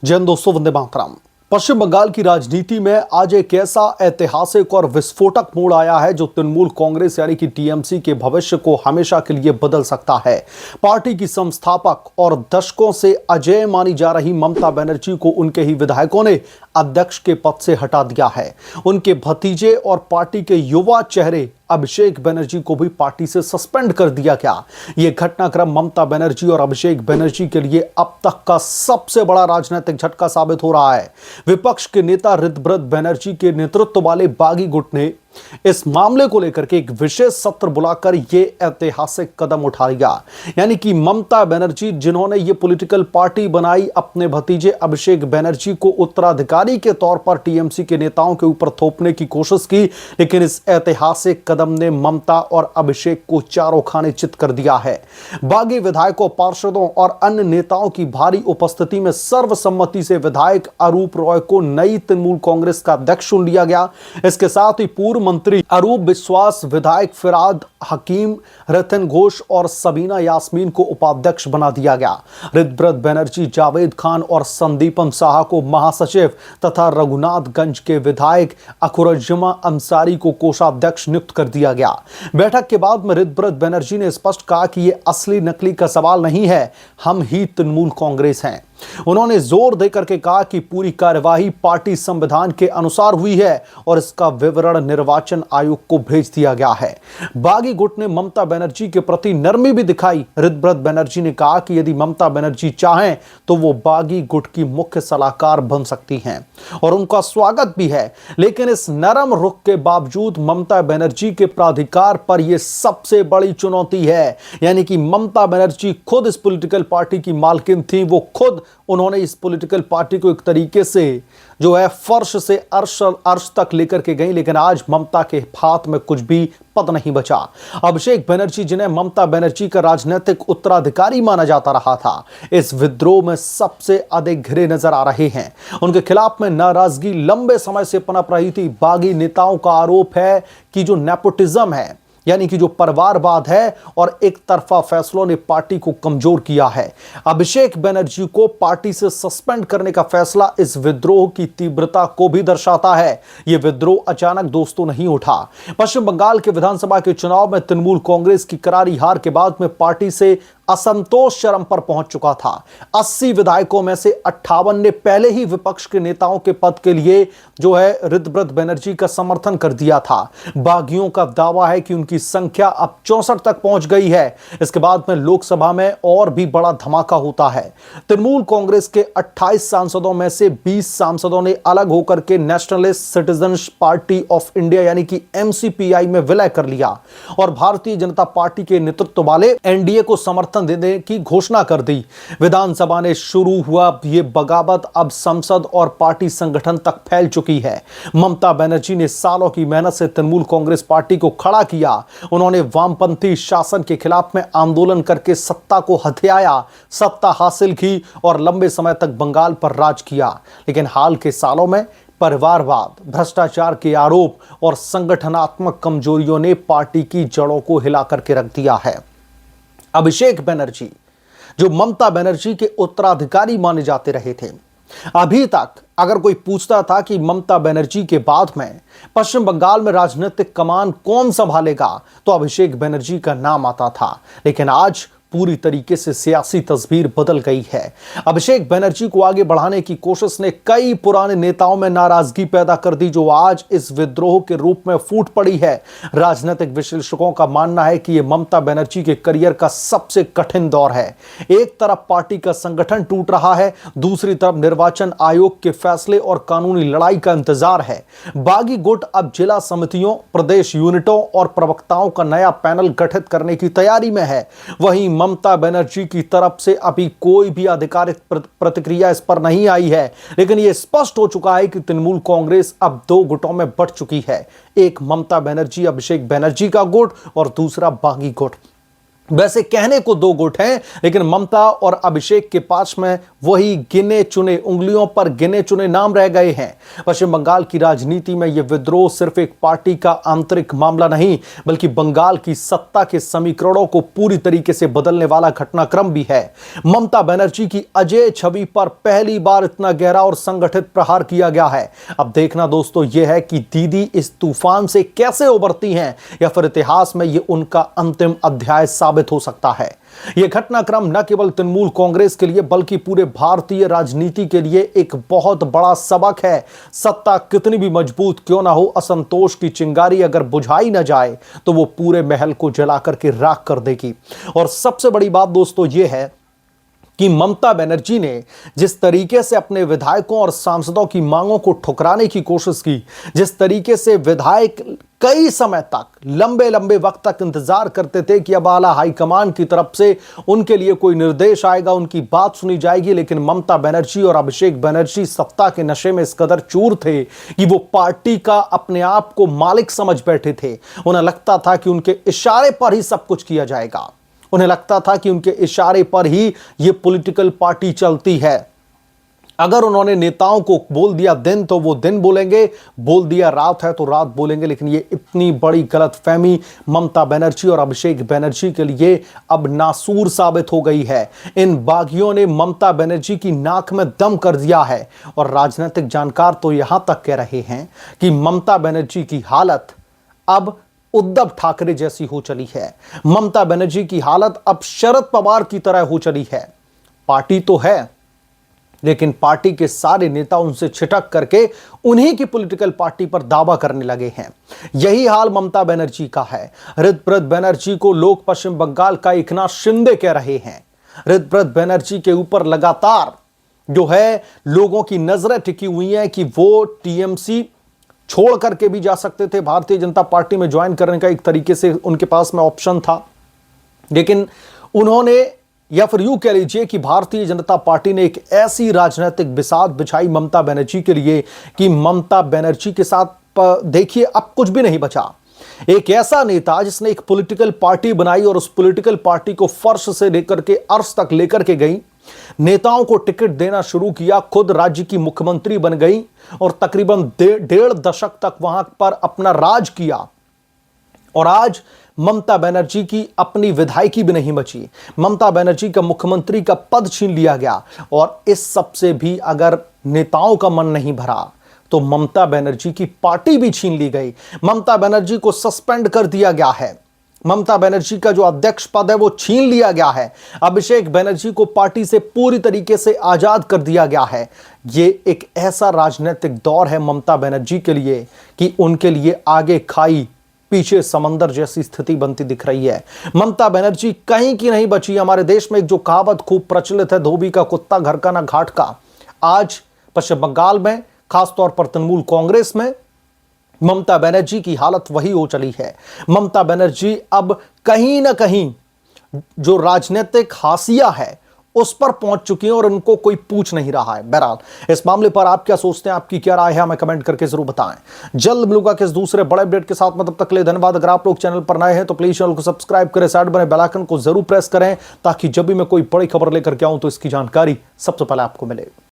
जय हिंद दोस्तों, वंदे मातरम। पश्चिम बंगाल की राजनीति में आज एक ऐसा ऐतिहासिक और विस्फोटक मोड़ आया है जो तृणमूल कांग्रेस यानी कि टीएमसी के भविष्य को हमेशा के लिए बदल सकता है। पार्टी की संस्थापक और दशकों से अजेय मानी जा रही ममता बनर्जी को उनके ही विधायकों ने अध्यक्ष के पद से हटा दिया है। उनके भतीजे और पार्टी के युवा चेहरे अभिषेक बनर्जी को भी पार्टी से सस्पेंड कर दिया गया। यह घटनाक्रम ममता बनर्जी और अभिषेक बनर्जी के लिए अब तक का सबसे बड़ा राजनीतिक झटका साबित हो रहा है। विपक्ष के नेता ऋतव्रत बनर्जी के नेतृत्व वाले बागी गुट ने इस मामले को लेकर के एक विशेष सत्र बुलाकर यह ऐतिहासिक कदम उठा लिया। यानी कि ममता बनर्जी जिन्होंने ये पॉलिटिकल पार्टी बनाई, अपने भतीजे अभिषेक बनर्जी को उत्तराधिकारी के तौर पर टीएमसी के नेताओं के ऊपर थोपने की कोशिश की, लेकिन इस ऐतिहासिक कदम ने ममता और अभिषेक को चारों खाने चित कर दिया है। बागी विधायकों, पार्षदों और अन्य नेताओं की भारी उपस्थिति में सर्वसम्मति से विधायक अरूप रॉय को नई तृणमूल कांग्रेस का अध्यक्ष चुन लिया गया। इसके साथ ही पूर्व मंत्री अरूप विश्वास, विधायक फिराद हकीम, रतन घोष और सबीना यास्मीन को उपाध्यक्ष बना दिया गया। ऋतव्रत बनर्जी, जावेद खान और संदीपम साहा को महासचिव तथा रघुनाथगंज के विधायक अखुरजुमा अंसारी को कोषाध्यक्ष नियुक्त कर दिया गया। बैठक के बाद में ऋतव्रत बनर्जी ने स्पष्ट कहा कि यह असली नकली का सवाल नहीं है, हम ही तृणमूल कांग्रेस हैं। उन्होंने जोर देकर के कहा कि पूरी कार्यवाही पार्टी संविधान के अनुसार हुई है और इसका विवरण निर्वाचन आयोग को भेज दिया गया है। बागी गुट ने ममता बनर्जी के प्रति नरमी भी दिखाई। ऋतव्रत बनर्जी ने कहा कि यदि ममता बनर्जी चाहें तो वो बागी गुट की मुख्य सलाहकार बन सकती हैं और उनका स्वागत भी है, लेकिन इस नरम रुख के बावजूद ममता बनर्जी के प्राधिकार पर यह सबसे बड़ी चुनौती है। यानी कि ममता बनर्जी खुद इस पॉलिटिकल पार्टी की मालकिन थी, वो खुद उन्होंने इस पॉलिटिकल पार्टी को एक तरीके से जो है फर्श से अर्श तक लेकर के गई, लेकिन आज ममता के हाथ में कुछ भी पद नहीं बचा। अभिषेक बनर्जी, जिन्हें ममता बनर्जी का राजनीतिक उत्तराधिकारी माना जाता रहा था, इस विद्रोह में सबसे अधिक घिरे नजर आ रहे हैं। उनके खिलाफ में नाराजगी लंबे समय से पनप रही थी। बागी नेताओं का आरोप है कि जो नेपोटिज्म है, यानी कि जो परिवारवाद है और एक तरफा फैसलों ने पार्टी को कमजोर किया है। अभिषेक बनर्जी को पार्टी से सस्पेंड करने का फैसला इस विद्रोह की तीव्रता को भी दर्शाता है। यह विद्रोह अचानक दोस्तों नहीं उठा। पश्चिम बंगाल के विधानसभा के चुनाव में तृणमूल कांग्रेस की करारी हार के बाद में पार्टी से असंतोष चरम पर पहुंच चुका था। 80 विधायकों में से 58 ने पहले ही विपक्ष के नेताओं के पद के लिए जो है ऋतव्रत बनर्जी का समर्थन कर दिया था। बागियों का दावा है कि उनकी संख्या अब 64 तक पहुंच गई है। इसके बाद में लोकसभा में और भी बड़ा धमाका होता है। तृणमूल कांग्रेस के 28 सांसदों में से 20 सांसदों ने अलग होकर के nationalist citizens party of India यानी कि एमसीपीआई में विलय कर लिया और भारतीय जनता पार्टी के नेतृत्व वाले एनडीए को समर्थन देने की घोषणा कर दी। विधानसभा ने शुरू हुआ यह बगावत अब संसद और पार्टी संगठन तक फैल चुकी है। ममता बनर्जी ने सालों की मेहनत से तृणमूल कांग्रेस पार्टी को खड़ा किया। उन्होंने वामपंथी शासन के खिलाफ में आंदोलन करके सत्ता को हथियाया, सत्ता हासिल की और लंबे समय तक बंगाल पर राज किया। लेकिन हाल के सालों में परिवारवाद, भ्रष्टाचार के आरोप और संगठनात्मक कमजोरियों ने पार्टी की जड़ों को हिला करके रख दिया है। अभिषेक बनर्जी, जो ममता बनर्जी के उत्तराधिकारी माने जाते रहे थे, अभी तक अगर कोई पूछता था कि ममता बनर्जी के बाद में पश्चिम बंगाल में राजनीतिक कमान कौन संभालेगा, तो अभिषेक बनर्जी का नाम आता था। लेकिन आज पूरी तरीके से सियासी तस्वीर बदल गई है। अभिषेक बनर्जी को आगे बढ़ाने की कोशिश ने कई पुराने नेताओं में नाराजगी पैदा कर दी, जो आज इस विद्रोह के रूप में फूट पड़ी है। राजनीतिक विश्लेषकों का मानना है कि यह ममता बनर्जी के करियर का सबसे कठिन दौर है। एक तरफ पार्टी का संगठन टूट रहा है, दूसरी तरफ निर्वाचन आयोग के फैसले और कानूनी लड़ाई का इंतजार है। बागी गुट अब जिला समितियों, प्रदेश यूनिटों और प्रवक्ताओं का नया पैनल गठित करने की तैयारी में है। वहीं ममता बनर्जी की तरफ से अभी कोई भी आधिकारिक प्रतिक्रिया इस पर नहीं आई है, लेकिन यह स्पष्ट हो चुका है कि तृणमूल कांग्रेस अब दो गुटों में बंट चुकी है। एक ममता बनर्जी, अभिषेक बनर्जी का गुट और दूसरा बागी गुट। वैसे कहने को दो गुट हैं, लेकिन ममता और अभिषेक के पास में वही गिने चुने, उंगलियों पर गिने चुने नाम रह गए हैं। पश्चिम बंगाल की राजनीति में यह विद्रोह सिर्फ एक पार्टी का आंतरिक मामला नहीं, बल्कि बंगाल की सत्ता के समीकरणों को पूरी तरीके से बदलने वाला घटनाक्रम भी है। ममता बनर्जी की अजय छवि पर पहली बार इतना गहरा और संगठित प्रहार किया गया है। अब देखना दोस्तों यह है कि दीदी इस तूफान से कैसे उबरती हैं, या फिर इतिहास में यह उनका अंतिम अध्याय साबित हो सकता है। यह घटनाक्रम न केवल तृणमूल कांग्रेस के लिए बल्कि पूरे भारतीय राजनीति के लिए एक बहुत बड़ा सबक है। सत्ता कितनी भी मजबूत क्यों ना हो, असंतोष की चिंगारी अगर बुझाई ना जाए तो वो पूरे महल को जला करके राख कर देगी। और सबसे बड़ी बात दोस्तों यह है कि ममता बनर्जी ने जिस तरीके से अपने विधायकों और सांसदों की मांगों को ठुकराने की कोशिश की, जिस तरीके से विधायक कई समय तक लंबे लंबे वक्त तक इंतजार करते थे कि अब आला हाईकमान की तरफ से उनके लिए कोई निर्देश आएगा, उनकी बात सुनी जाएगी, लेकिन ममता बनर्जी और अभिषेक बनर्जी सत्ता के नशे में इस कदर चूर थे कि वो पार्टी का अपने आप को मालिक समझ बैठे थे। उन्हें लगता था कि उनके इशारे पर ही सब कुछ किया जाएगा। उन्हें लगता था कि उनके इशारे पर ही यह पॉलिटिकल पार्टी चलती है। अगर उन्होंने नेताओं को बोल दिया दिन तो वो दिन बोलेंगे, बोल दिया रात है तो रात बोलेंगे। लेकिन ये इतनी बड़ी गलतफहमी ममता बनर्जी और अभिषेक बनर्जी के लिए अब नासूर साबित हो गई है। इन बागियों ने ममता बनर्जी की नाक में दम कर दिया है। और राजनीतिक जानकार तो यहां तक कह रहे हैं कि ममता बनर्जी की हालत अब उद्धव ठाकरे जैसी हो चली है। ममता बनर्जी की हालत अब शरद पवार की तरह हो चली है। पार्टी तो है, लेकिन पार्टी के सारे नेता उनसे छिटक करके उन्हीं की पॉलिटिकल पार्टी पर दावा करने लगे हैं। यही हाल ममता बनर्जी का है। ऋतुव्रत बनर्जी को लोग पश्चिम बंगाल का एकनाथ शिंदे कह रहे हैं। ऋतुव्रत बनर्जी के ऊपर लगातार जो है लोगों की नजरें टिकी हुई हैं कि वो टीएमसी छोड़ करके भी जा सकते थे, भारतीय जनता पार्टी में ज्वाइन करने का एक तरीके से उनके पास में ऑप्शन था। लेकिन उन्होंने, या फिर यूं कह लीजिए कि भारतीय जनता पार्टी ने एक ऐसी राजनीतिक बिसात बिछाई ममता बनर्जी के लिए कि ममता बनर्जी के साथ देखिए अब कुछ भी नहीं बचा। एक ऐसा नेता जिसने एक पॉलिटिकल पार्टी बनाई और उस पॉलिटिकल पार्टी को फर्श से लेकर के अर्श तक लेकर के गई, नेताओं को टिकट देना शुरू किया, खुद राज्य की मुख्यमंत्री बन गई और तकरीबन डेढ़ दशक तक वहां पर अपना राज किया। और आज ममता बनर्जी की अपनी विधायकी भी नहीं बची। ममता बनर्जी का मुख्यमंत्री का पद छीन लिया गया। और इस सब से भी अगर नेताओं का मन नहीं भरा तो ममता बनर्जी की पार्टी भी छीन ली गई। ममता बनर्जी को सस्पेंड कर दिया गया है। ममता बनर्जी का जो अध्यक्ष पद है वो छीन लिया गया है। अभिषेक बनर्जी को पार्टी से पूरी तरीके से आजाद कर दिया गया है। ये एक ऐसा राजनीतिक दौर है ममता बनर्जी के लिए कि उनके लिए आगे खाई पीछे समंदर जैसी स्थिति बनती दिख रही है। ममता बनर्जी कहीं की नहीं बची। हमारे देश में एक जो कहावत खूब प्रचलित है, धोबी का कुत्ता घर का ना घाट का, आज पश्चिम बंगाल में खासतौर पर तृणमूल कांग्रेस में ममता बनर्जी की हालत वही हो चली है। ममता बनर्जी अब कहीं ना कहीं जो राजनीतिक हाशिया है उस पर पहुंच चुकी हैं और उनको कोई पूछ नहीं रहा है। बहरहाल इस मामले पर आप क्या सोचते हैं, आपकी क्या राय है, हमें कमेंट करके जरूर बताएं। जल्द मिलूंगा किस दूसरे बड़े अपडेट के साथ में, तब तक के लिए धन्यवाद। अगर आप लोग चैनल पर नए हैं तो प्लीज चैनल को सब्सक्राइब करें, साइड बने बेल आइकन को जरूर प्रेस करें ताकि जब भी मैं कोई बड़ी खबर लेकर के आऊं तो इसकी जानकारी सबसे पहले आपको मिले।